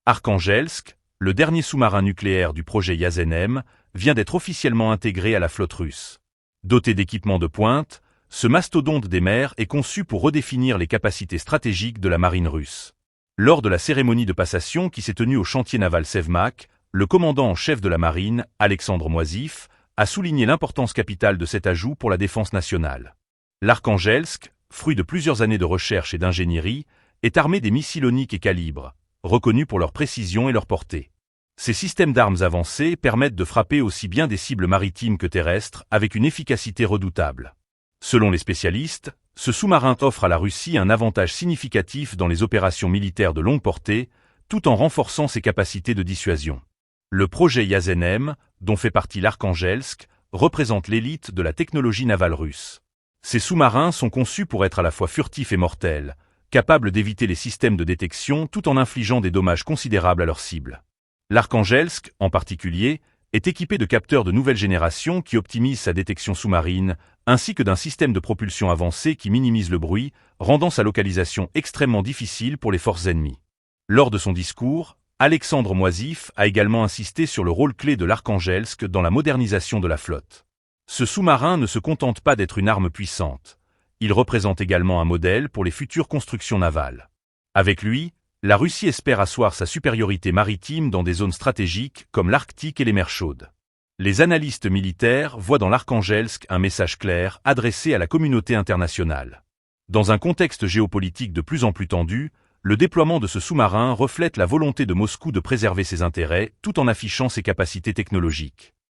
Arkhangelsk, le dernier sous-marin nucléaire du projet Yazen-M, vient d'être officiellement intégré à la flotte russe. Doté d'équipements de pointe, ce mastodonte des mers est conçu pour redéfinir les capacités stratégiques de la marine russe. Lors de la cérémonie de passation qui s'est tenue au chantier naval Sevmak, le commandant en chef de la marine, Alexandre Moisif, a souligné l'importance capitale de cet ajout pour la défense nationale. L'Arkhangelsk, fruit de plusieurs années de recherche et d'ingénierie, est armé des missiles Onyx et Calibre, reconnus pour leur précision et leur portée. Ces systèmes d'armes avancés permettent de frapper aussi bien des cibles maritimes que terrestres avec une efficacité redoutable. Selon les spécialistes, ce sous-marin offre à la Russie un avantage significatif dans les opérations militaires de longue portée, tout en renforçant ses capacités de dissuasion. Le projet Yazen-M, dont fait partie l'Arkhangelsk, représente l'élite de la technologie navale russe. Ces sous-marins sont conçus pour être à la fois furtifs et mortels, capables d'éviter les systèmes de détection tout en infligeant des dommages considérables à leurs cibles. L'Arkhangelsk, en particulier, est équipé de capteurs de nouvelle génération qui optimisent sa détection sous-marine, ainsi que d'un système de propulsion avancé qui minimise le bruit, rendant sa localisation extrêmement difficile pour les forces ennemies. Lors de son discours, Alexandre Moisif a également insisté sur le rôle clé de l'Arkhangelsk dans la modernisation de la flotte. Ce sous-marin ne se contente pas d'être une arme puissante. Il représente également un modèle pour les futures constructions navales. Avec lui, la Russie espère asseoir sa supériorité maritime dans des zones stratégiques comme l'Arctique et les mers chaudes. Les analystes militaires voient dans l'Arkhangelsk un message clair adressé à la communauté internationale. Dans un contexte géopolitique de plus en plus tendu, le déploiement de ce sous-marin reflète la volonté de Moscou de préserver ses intérêts tout en affichant ses capacités technologiques.